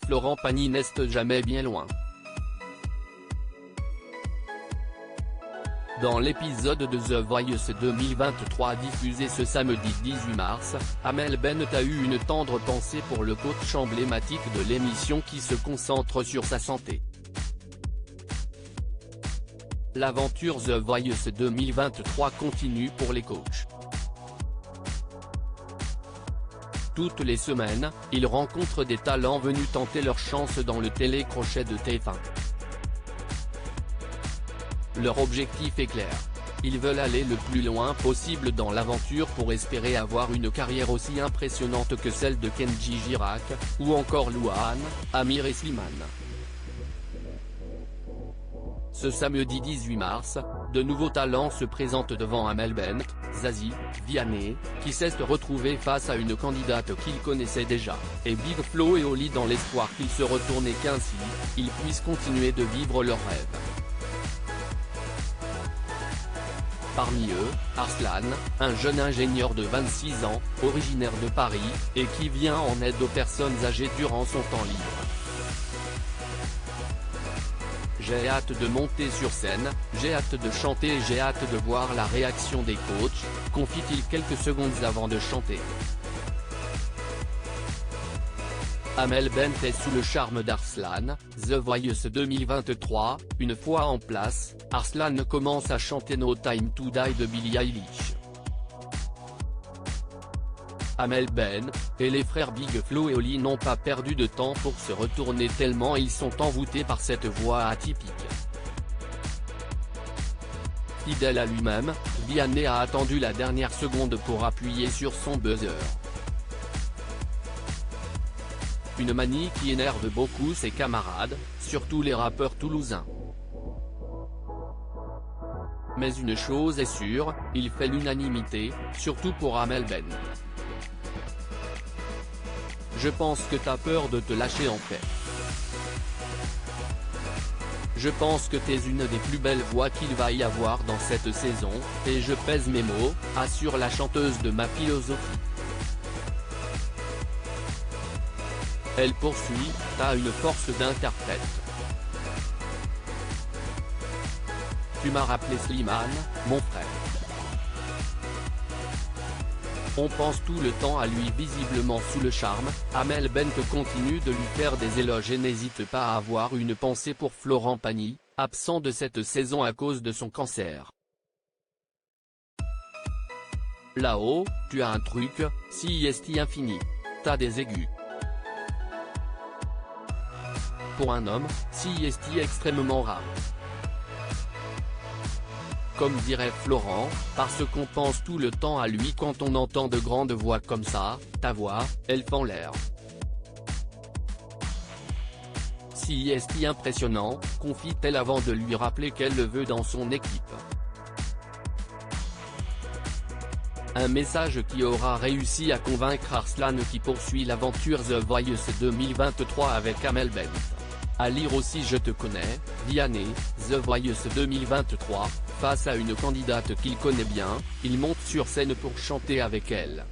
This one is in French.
Florent Pagny n'est jamais bien loin. Dans l'épisode de The Voice 2023 diffusé ce samedi 18 mars, Amel Bent a eu une tendre pensée pour le coach emblématique de l'émission qui se concentre sur sa santé. L'aventure The Voice 2023 continue pour les coachs. Toutes les semaines, ils rencontrent des talents venus tenter leur chance dans le télécrochet de TF1. Leur objectif est clair. Ils veulent aller le plus loin possible dans l'aventure pour espérer avoir une carrière aussi impressionnante que celle de Kenji Girac, ou encore Louane, Amir et Slimane. Ce samedi 18 mars, de nouveaux talents se présentent devant Amel Bent, Zazie, Vianney, qui s'est retrouvé face à une candidate qu'ils connaissaient déjà, et Big Flo et Oli dans l'espoir qu'ils se retournent et qu'ainsi, ils puissent continuer de vivre leurs rêves. Parmi eux, Arslan, un jeune ingénieur de 26 ans, originaire de Paris, et qui vient en aide aux personnes âgées durant son temps libre. J'ai hâte de monter sur scène, j'ai hâte de chanter et j'ai hâte de voir la réaction des coachs, confie-t-il quelques secondes avant de chanter. Amel Bent est sous le charme d'Arslan. The Voice 2023, une fois en place, Arslan commence à chanter No Time to Die de Billie Eilish. Amel Bent, et les frères Big Flo et Oli n'ont pas perdu de temps pour se retourner tellement ils sont envoûtés par cette voix atypique. Fidèle à lui-même, Vianney a attendu la dernière seconde pour appuyer sur son buzzer. Une manie qui énerve beaucoup ses camarades, surtout les rappeurs toulousains. Mais une chose est sûre, il fait l'unanimité, surtout pour Amel Bent. Je pense que t'as peur de te lâcher en fait. Je pense que t'es une des plus belles voix qu'il va y avoir dans cette saison, et je pèse mes mots, assure la chanteuse de Ma Philosophie. Elle poursuit, t'as une force d'interprète. Tu m'as rappelé Slimane, mon frère. On pense tout le temps à lui. Visiblement sous le charme, Amel Bent continue de lui faire des éloges et n'hésite pas à avoir une pensée pour Florent Pagny, absent de cette saison à cause de son cancer. Là-haut, tu as un truc, si est infini. T'as des aigus. Pour un homme, si est extrêmement rare. Comme dirait Florent, parce qu'on pense tout le temps à lui quand on entend de grandes voix comme ça, ta voix, elle fend l'air. Si est impressionnant, confie-t-elle avant de lui rappeler qu'elle le veut dans son équipe. Un message qui aura réussi à convaincre Arslan qui poursuit l'aventure The Voice 2023 avec Amel Bent. À lire aussi Je te connais, Vianney, The Voice 2023, face à une candidate qu'il connaît bien, il monte sur scène pour chanter avec elle.